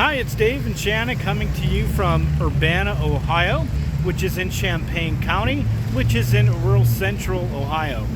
Hi, it's Dave and Shanna coming to you from Urbana, Ohio, which is in Champaign County, which is in rural central Ohio.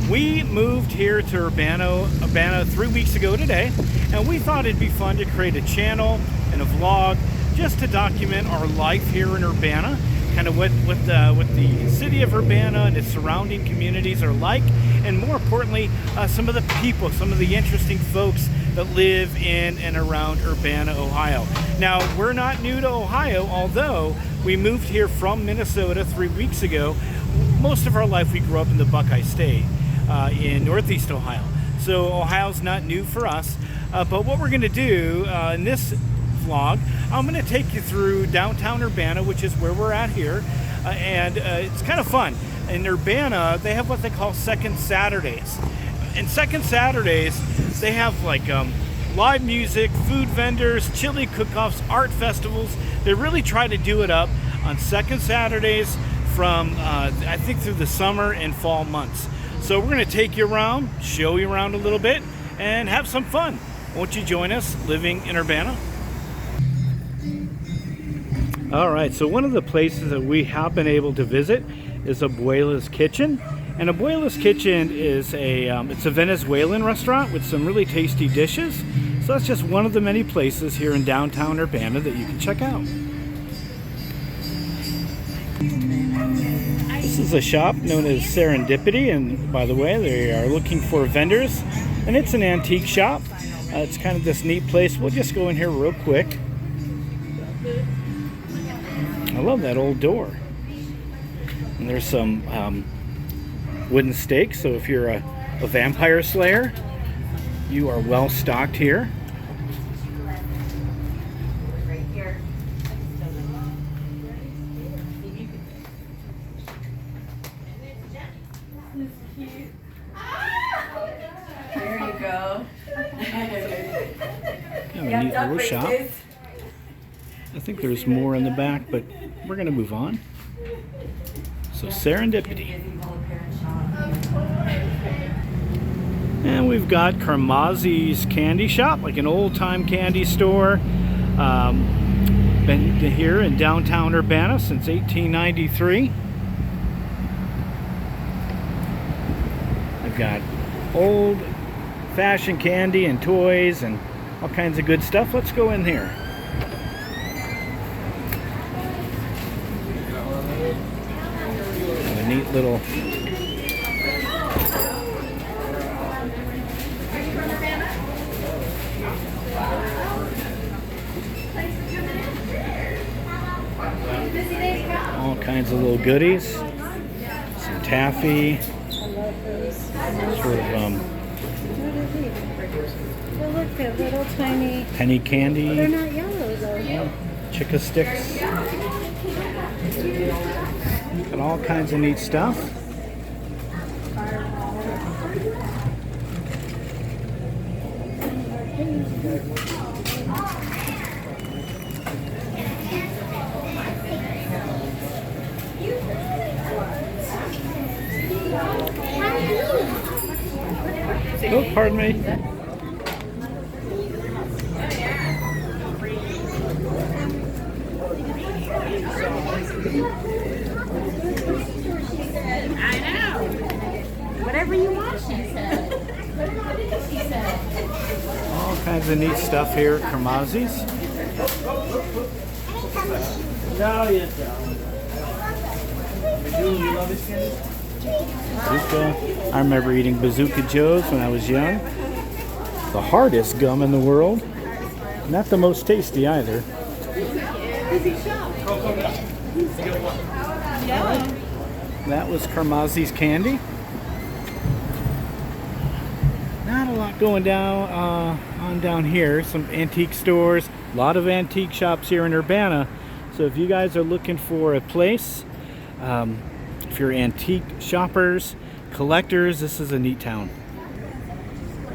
We moved here to Urbana 3 weeks ago today, and we thought it'd be fun to create a channel and a vlog just to document our life here in Urbana, kind of what the city of Urbana and its surrounding communities are like, and more importantly, some of the people, some of the interesting folks that live in and around Urbana, Ohio. Now, we're not new to Ohio, although we moved here from Minnesota 3 weeks ago. Most of our life we grew up in the Buckeye State in Northeast Ohio. So Ohio's not new for us, but what we're going to do in this vlog, I'm going to take you through downtown Urbana, which is where we're at here, and it's kind of fun. In Urbana, they have what they call Second Saturdays. And Second Saturdays, they have like live music, food vendors, chili cook-offs, art festivals. They really try to do it up on Second Saturdays from, I think, through the summer and fall months. So we're going to take you around, show you around a little bit, and have some fun. Won't you join us living in Urbana? All right, so one of the places that we have been able to visit is Abuela's Kitchen. And Abuela's Kitchen is it's a Venezuelan restaurant with some really tasty dishes. So that's just one of the many places here in downtown Urbana that you can check out. This is a shop known as Serendipity, and by the way, they are looking for vendors. And it's an antique shop. It's kind of this neat place. We'll just go in here real quick. I love that old door. And there's some wooden stakes, so if you're a vampire slayer, you are well stocked here. There you go. Kind of a neat little shop. I think there's more in the back, but we're going to move on. So Serendipity. And we've got Karmazi's Candy Shop, like an old-time candy store. Been here in downtown Urbana since 1893. I've got old-fashioned candy and toys and all kinds of good stuff. Let's go in here. A neat little all kinds of little goodies, some taffy, sort of Well, look, they're little tiny. penny candy. They're not yellow though. Chica sticks. Got all kinds of neat stuff. Oh, pardon me. I know. Whatever you want, she said. She said. All kinds of neat stuff here at Karmazi's. Bazooka. I remember eating Bazooka Joe's when I was young. The hardest gum in the world. Not the most tasty either. That was Karmazi's candy. Not a lot going down here. Some antique stores, a lot of antique shops here in Urbana. So if you guys are looking for a place, if you're antique shoppers, collectors, this is a neat town.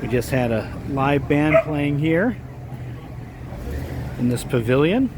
We just had a live band playing here in this pavilion.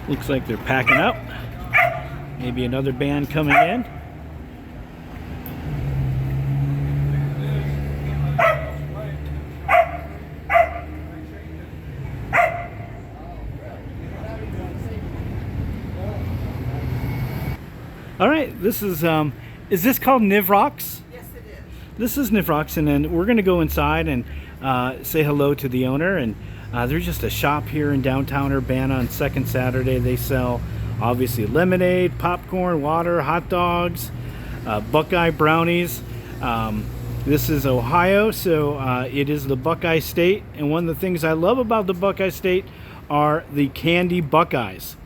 Looks like they're packing up. Maybe another band coming in. All right, this is this called Nivrox? Yes, it is. This is Nivrox, and then we're gonna go inside and say hello to the owner. And there's just a shop here in downtown Urbana on second Saturday. They sell obviously lemonade, popcorn, water, hot dogs, Buckeye brownies. This is Ohio, so it is the Buckeye State, and one of the things I love about the Buckeye State are the candy Buckeyes.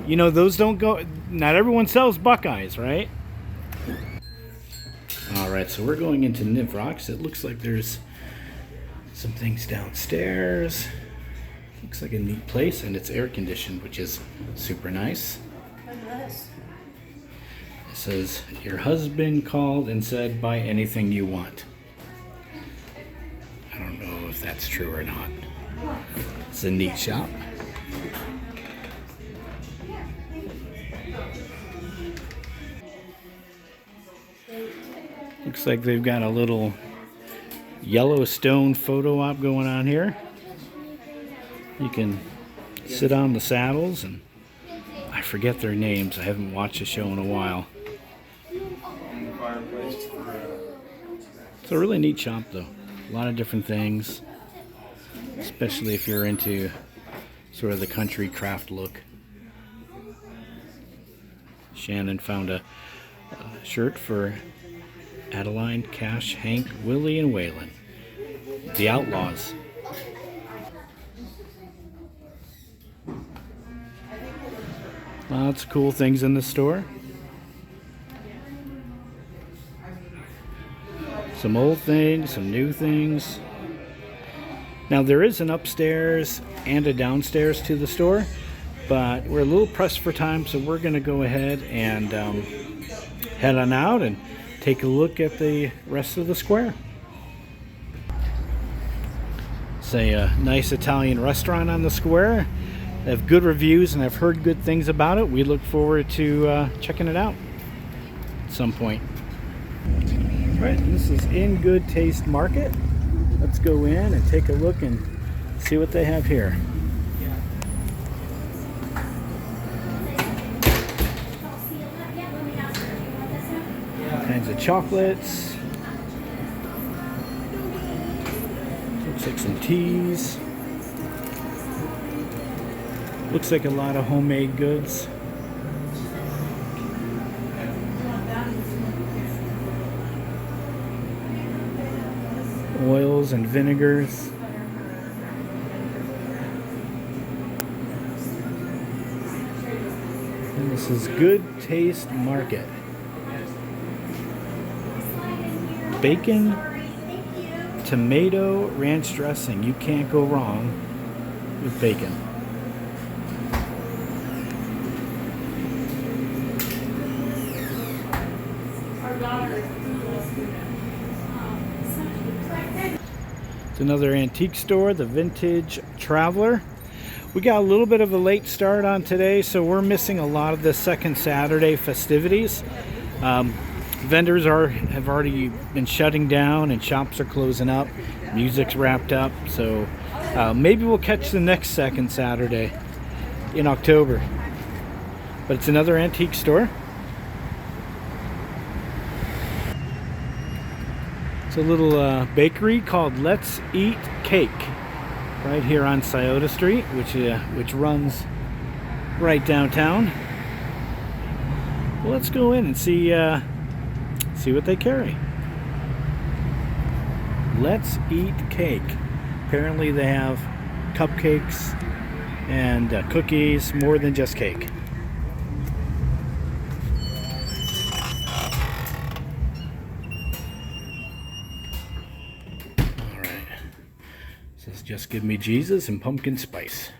You know, those don't go, not everyone sells Buckeyes, right? All right, so we're going into Nivrox. It looks like there's some things downstairs. Looks like a neat place, and it's air conditioned, which is super nice. It says, your husband called and said, buy anything you want. I don't know if that's true or not. It's a neat shop. Looks like they've got a little Yellowstone photo op going on here. You can sit on the saddles, and I forget their names. I haven't watched the show in a while. It's a really neat shop though. A lot of different things, especially if you're into sort of the country craft look. Shannon found a shirt for Adeline, Cash, Hank, Willie, and Waylon. The Outlaws. Lots of cool things in the store. Some old things, some new things. Now there is an upstairs and a downstairs to the store, but we're a little pressed for time, so we're going to go ahead and head on out and take a look at the rest of the square. It's a nice Italian restaurant on the square. They have good reviews, and I've heard good things about it. We look forward to checking it out at some point. Right, this is In Good Taste Market. Let's go in and take a look and see what they have here. All kinds of chocolates. Looks like some teas. Looks like a lot of homemade goods. Oils and vinegars. And this is Good Taste Market. Bacon, tomato, ranch dressing. You can't go wrong with bacon. It's another antique store, the Vintage Traveler. We got a little bit of a late start on today, so we're missing a lot of the second Saturday festivities. Vendors have already been shutting down, and shops are closing up. Music's wrapped up, so maybe we'll catch the next second Saturday in October. But it's another antique store. It's a little bakery called Let's Eat Cake, right here on Scioto Street, which runs right downtown. Well, let's go in and see what they carry. Let's Eat Cake. Apparently they have cupcakes and cookies, more than just cake. Says just give me Jesus and pumpkin spice.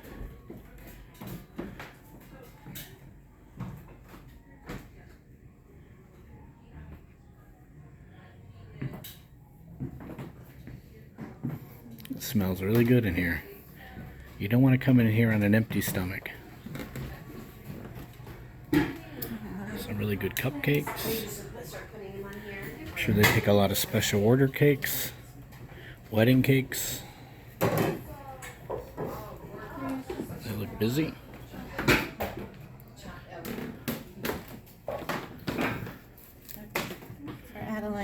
It smells really good in here. You don't want to come in here on an empty stomach. Some really good cupcakes. I'm sure they pick a lot of special order cakes, wedding cakes. They look busy.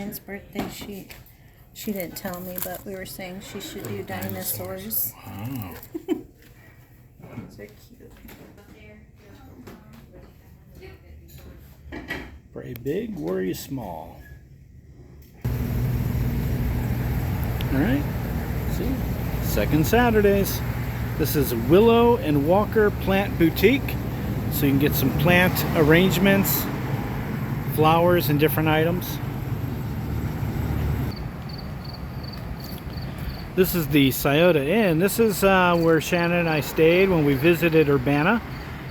Ryan's birthday, she didn't tell me, but we were saying she should do dinosaurs. Wow. Those are cute. Pray big, worry small. All right. See, second Saturdays. This is Willow and Walker Plant Boutique. So you can get some plant arrangements, flowers, and different items. This is the Scioto Inn. This is where Shannon and I stayed when we visited Urbana.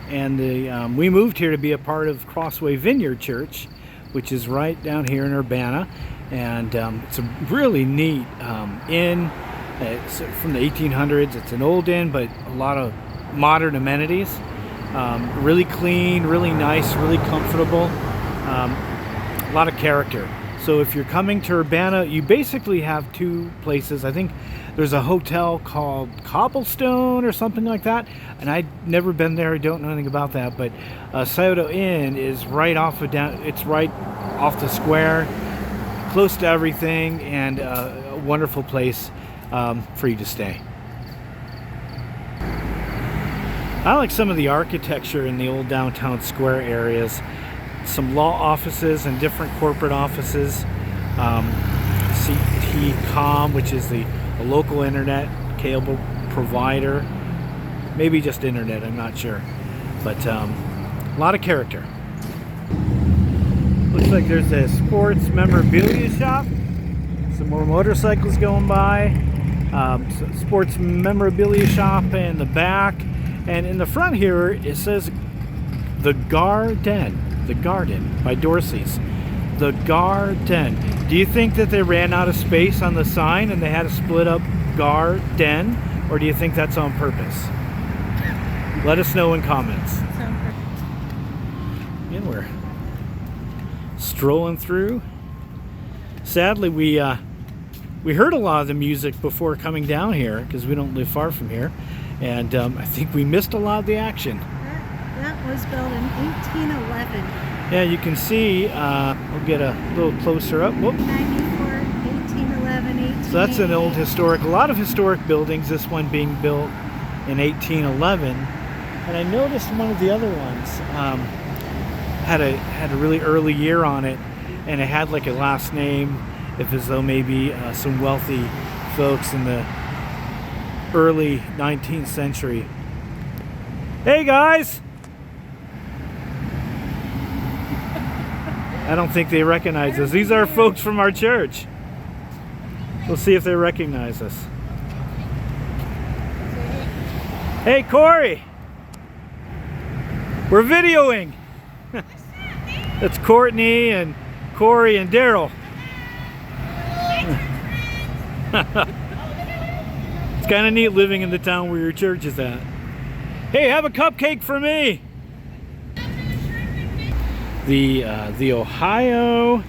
And we moved here to be a part of Crossway Vineyard Church, which is right down here in Urbana. And it's a really neat inn. It's from the 1800s. It's an old inn, but a lot of modern amenities. Really clean, really nice, really comfortable. A lot of character. So if you're coming to Urbana, you basically have two places. I think there's a hotel called Cobblestone or something like that, and I've never been there. I don't know anything about that, but Scioto Inn is right off of it's right off the square, close to everything, and a wonderful place for you to stay. I like some of the architecture in the old downtown square areas. Some law offices and different corporate offices. CTCom, which is the local internet cable provider. Maybe just internet, I'm not sure. But a lot of character. Looks like there's a sports memorabilia shop. Some more motorcycles going by. Sports memorabilia shop in the back. And in the front here, it says The Garden by Dorsey's. The Garden. Do you think that they ran out of space on the sign and they had to split up Garden? Or do you think that's on purpose? Let us know in comments. And we're strolling through. Sadly, we heard a lot of the music before coming down here because we don't live far from here. And I think we missed a lot of the action. That was built in 1811. Yeah, you can see, we'll get a little closer up. Whoop. 94, 1811, 18. So that's an old historic, a lot of historic buildings, this one being built in 1811. And I noticed one of the other ones had a really early year on it, and it had like a last name, if as though maybe some wealthy folks in the early 19th century. Hey guys! I don't think they recognize us. These are folks from our church. We'll see if they recognize us. Hey Corey! We're videoing! That's Courtney and Corey and Daryl. It's kind of neat living in the town where your church is at. Hey, have a cupcake for me! The Ohio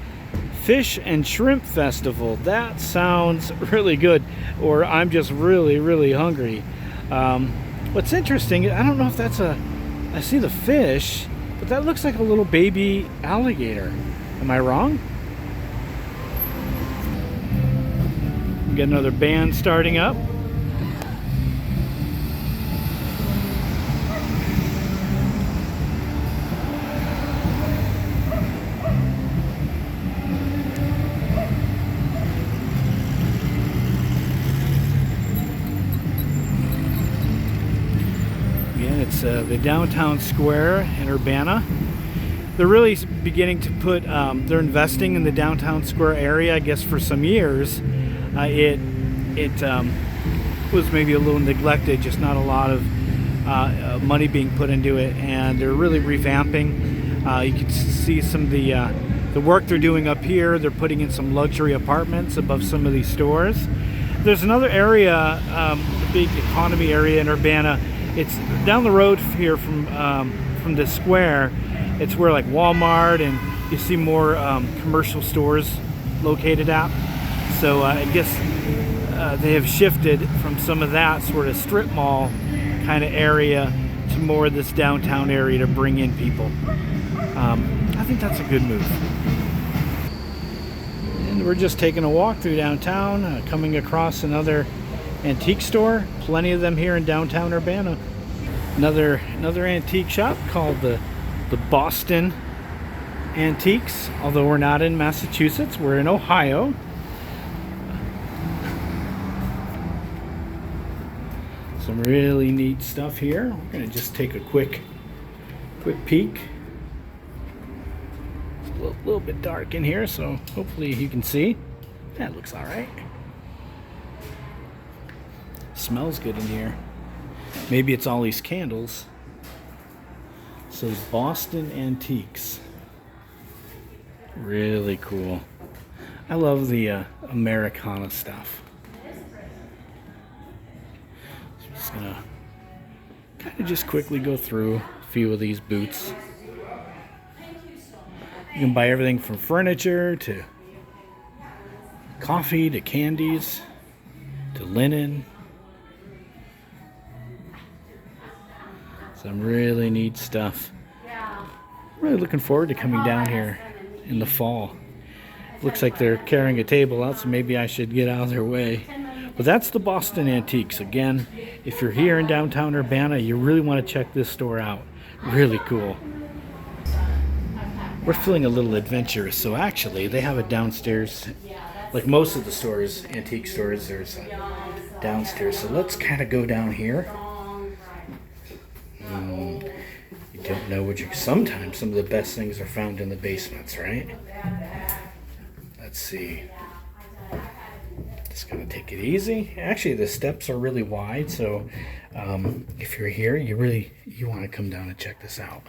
Fish and Shrimp Festival. That sounds really good. Or I'm just really, really hungry. What's interesting, I don't know if that's I see the fish, but that looks like a little baby alligator. Am I wrong? Get another band starting up. It's the downtown square in Urbana. They're really beginning to put, they're investing in the downtown square area, I guess, for some years. It was maybe a little neglected, just not a lot of money being put into it, and they're really revamping. You can see some of the work they're doing up here. They're putting in some luxury apartments above some of these stores. There's another area, a big economy area in Urbana. It's down the road here from the square. It's where like Walmart and you see more commercial stores located at. So I guess they have shifted from some of that sort of strip mall kind of area to more of this downtown area to bring in people. I think that's a good move. And we're just taking a walk through downtown, coming across another antique store. Plenty of them here in downtown Urbana. Another antique shop called the Boston Antiques. Although we're not in Massachusetts, we're in Ohio. Some really neat stuff here. We're gonna just take a quick peek. It's a little bit dark in here, so hopefully you can see. That looks all right. Smells good in here. Maybe it's all these candles. So Boston Antiques. Really cool. I love the Americana stuff. So I'm just gonna kind of just quickly go through a few of these booths. You can buy everything from furniture to coffee to candies to linen. Some really neat stuff. Really looking forward to coming down here in the fall. Looks like they're carrying a table out, so maybe I should get out of their way. But that's the Boston Antiques. Again, if you're here in downtown Urbana, you really want to check this store out. Really cool. We're feeling a little adventurous, so actually they have a downstairs. Like most of the stores, antique stores, there's a downstairs. So let's kind of go down here. You don't know what sometimes some of the best things are found in the basements, right? Let's see. Just gonna take it easy. Actually, the steps are really wide, so if you're here, you want to come down and check this out.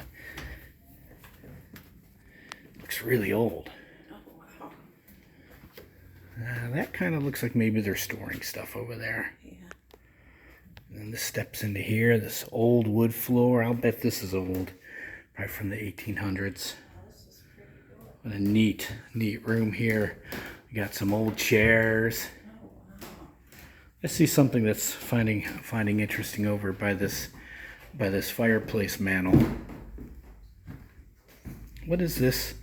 Looks really old. That kind of looks like maybe they're storing stuff over there. And then this steps into here, this old wood floor. I'll bet this is old, right from the 1800s. What a neat room here. We got some old chairs. I see something that's finding interesting over by this fireplace mantel. What is this?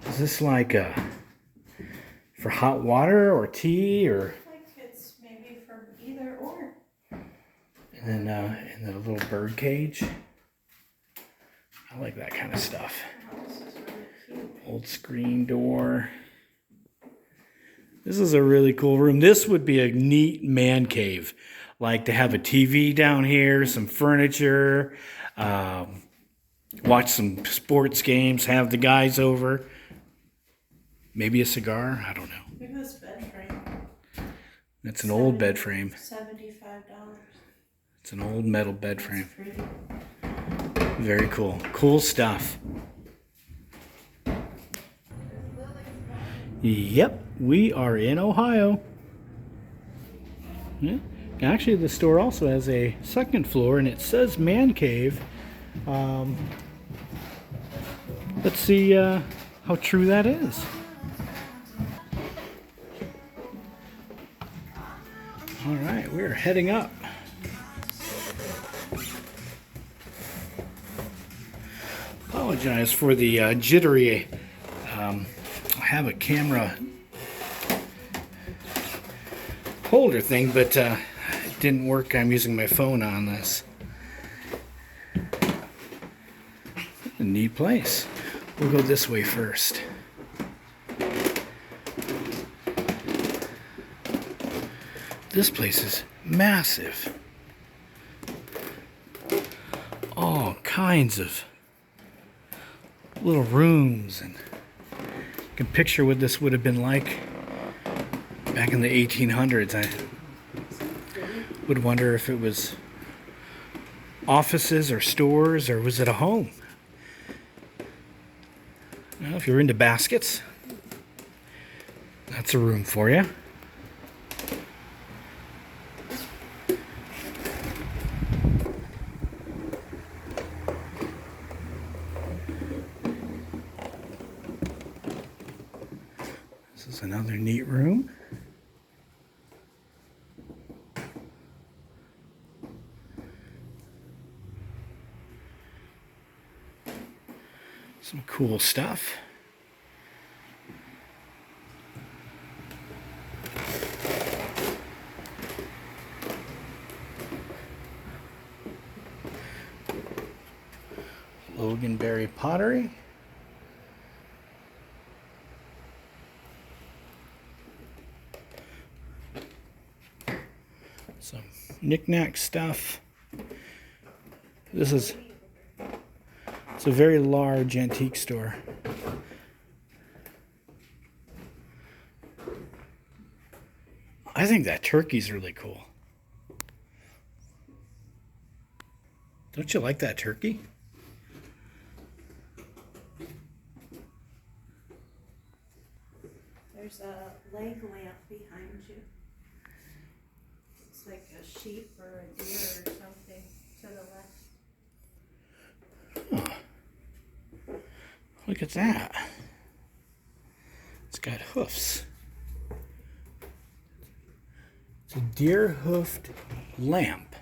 Is this like for hot water or tea or? It's maybe for either or. And then a little bird cage. I like that kind of stuff. This is really cute. Old screen door. This is a really cool room. This would be a neat man cave. Like to have a TV down here, some furniture, watch some sports games, have the guys over. Maybe a cigar, I don't know. Look at this bed frame. That's an old bed frame. $75. It's an old metal bed frame. Pretty. Very cool. Cool stuff. Yep, we are in Ohio. Yeah. Actually, the store also has a second floor, and it says man cave. Let's see how true that is. All right, we're heading up. Apologize for the jittery. I have a camera holder thing, but it didn't work. I'm using my phone on this. A neat place. We'll go this way first. This place is massive. All kinds of little rooms, and you can picture what this would have been like back in the 1800s. I would wonder if it was offices or stores, or was it a home? Well, if you're into baskets, that's a room for you. This is another neat room. Some cool stuff. Loganberry pottery. Some knick-knack stuff. It's a very large antique store. I think that turkey's really cool. Don't you like that turkey? There's a leg lamp behind you. It's like a sheep or a deer or something to the left. Huh. Look at that. It's got hoofs. It's a deer-hoofed lamp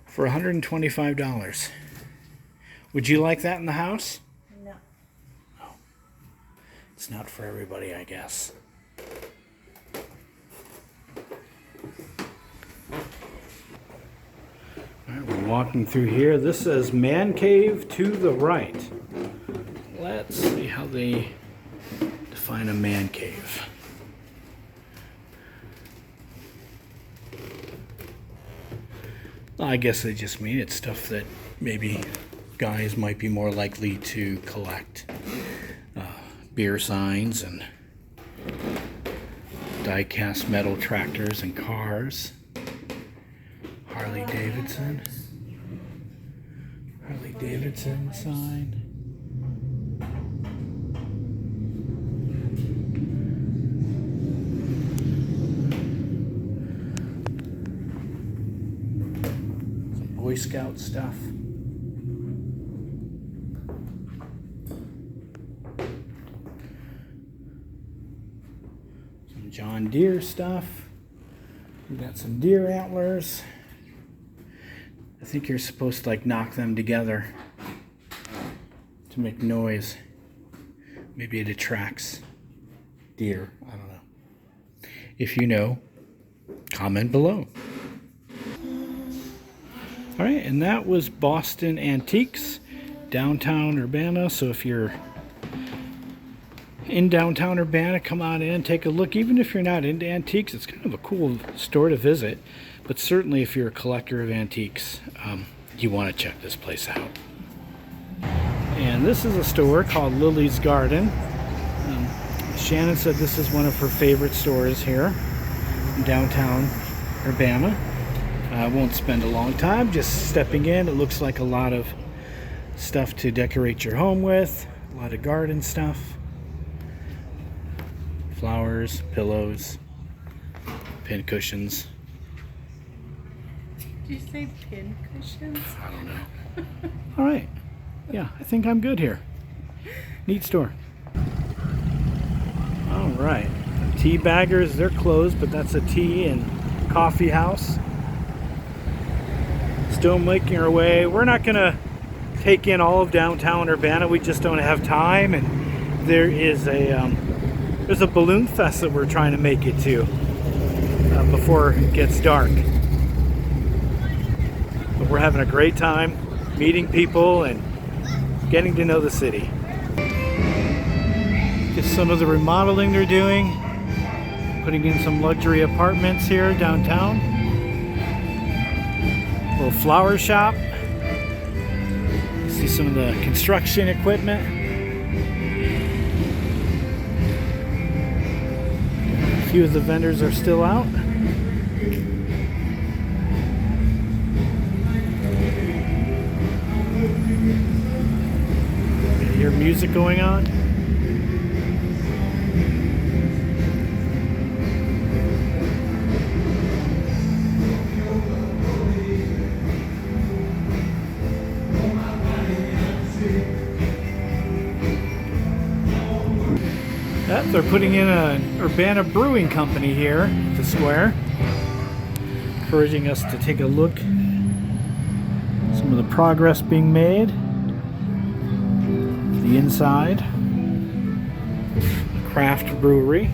for $125. Would you like that in the house? No. No. It's not for everybody, I guess. All right, we're walking through here. This says man cave to the right. Let's see how they define a man cave. I guess they just mean it's stuff that maybe guys might be more likely to collect. Beer signs and die-cast metal tractors and cars. Harley Davidson sign. Some Boy Scout stuff. Some John Deere stuff. We got some deer antlers. I think you're supposed to like knock them together to make noise. Maybe it attracts deer. I don't know. If you know, comment below. All right, and that was Boston Antiques, downtown Urbana. So if you're in downtown Urbana, come on in, take a look. Even if you're not into antiques, it's kind of a cool store to visit. But certainly if you're a collector of antiques, you want to check this place out. And this is a store called Lily's Garden. Shannon said this is one of her favorite stores here in downtown Urbana. I won't spend a long time just stepping in. It looks like a lot of stuff to decorate your home with, a lot of garden stuff, flowers, pillows, pin cushions. Did you say pin cushions? I don't know. All right. Yeah, I think I'm good here. Neat store. All right. Tea baggers, they're closed, but that's a tea and coffee house. Still making our way. We're not going to take in all of downtown Urbana. We just don't have time. And there is there's a balloon fest that we're trying to make it to before it gets dark. But we're having a great time meeting people and getting to know the city. Just some of the remodeling they're doing, putting in some luxury apartments here downtown. Little flower shop. See some of the construction equipment. A few of the vendors are still out. Hear music going on. They're putting in an Urbana brewing company here at the square, encouraging us to take a look at some of the progress being made. The inside, the craft brewery.